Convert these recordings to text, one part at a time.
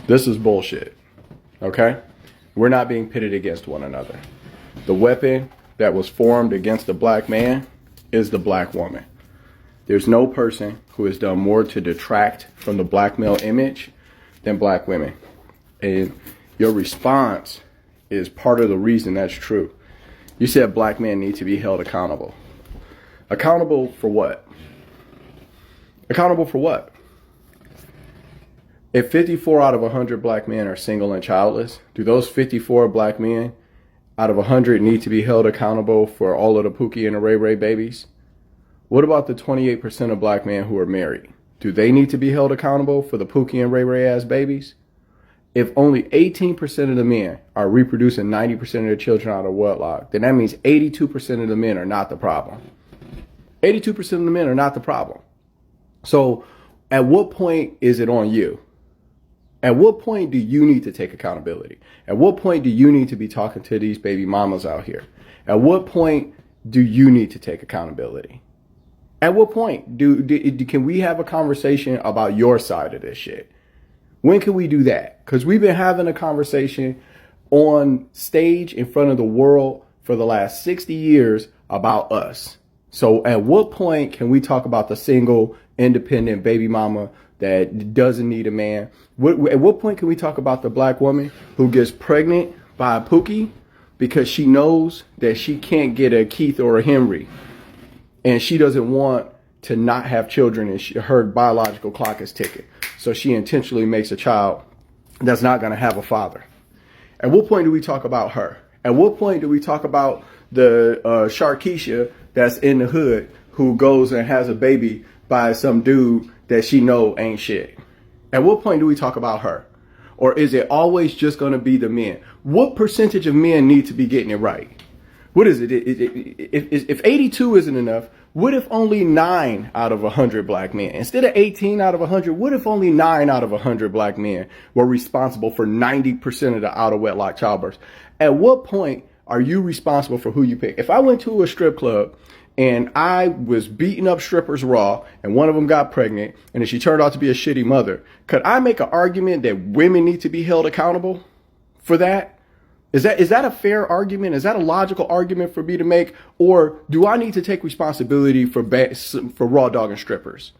This is bullshit. Okay? We're not being pitted against one another. The weapon that was formed against the black man is the black woman. There's no person who has done more to detract from the black male image than black women. And your response is part of the reason that's true. You said black men need to be held accountable. Accountable for what? Accountable for what? If 54 out of 100 black men are single and childless, do those 54 black men out of 100 need to be held accountable for all of the Pookie and the Ray Ray babies? What about the 28% of black men who are married? Do they need to be held accountable for the Pookie and Ray Ray ass babies? If only 18% of the men are reproducing 90% of their children out of wedlock, then that means 82% of the men are not the problem. 82% of the men are not the problem. So at what point is it on you? At what point do you need to take accountability? At what point do you need to be talking to these baby mamas out here? At what point do you need to take accountability? At what point can we have a conversation about your side of this shit? When can we do that? Because we've been having a conversation on stage in front of the world for the last 60 years about us. So at what point can we talk about the single, independent baby mama that doesn't need a man? At what point can we talk about the black woman who gets pregnant by a Pookie because she knows that she can't get a Keith or a Henry, and she doesn't want to not have children, and her biological clock is ticking, so she intentionally makes a child that's not going to have a father? At what point do we talk about her? At what point do we talk about the Sharkeisha that's in the hood who goes and has a baby by some dude that she know ain't shit? At what point do we talk about her? Or is it always just going to be the men? What percentage of men need to be getting it right? What is it? If 82 isn't enough, what if only 9 out of 100 black men? Instead of 18 out of 100, what if only 9 out of 100 black men were responsible for 90% of the out of wedlock childbirths? At what point are you responsible for who you pick? If I went to a strip club and I was beating up strippers raw and one of them got pregnant and then she turned out to be a shitty mother, could I make an argument that women need to be held accountable for that? Is that a fair argument? Is that a logical argument for me to make? Or do I need to take responsibility for raw dogging strippers?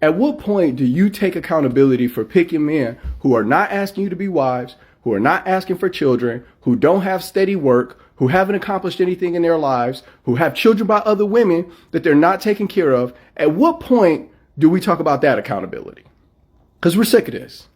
At what point do you take accountability for picking men who are not asking you to be wives, who are not asking for children, who don't have steady work, who haven't accomplished anything in their lives, who have children by other women that they're not taking care of? At what point do we talk about that accountability? Because we're sick of this.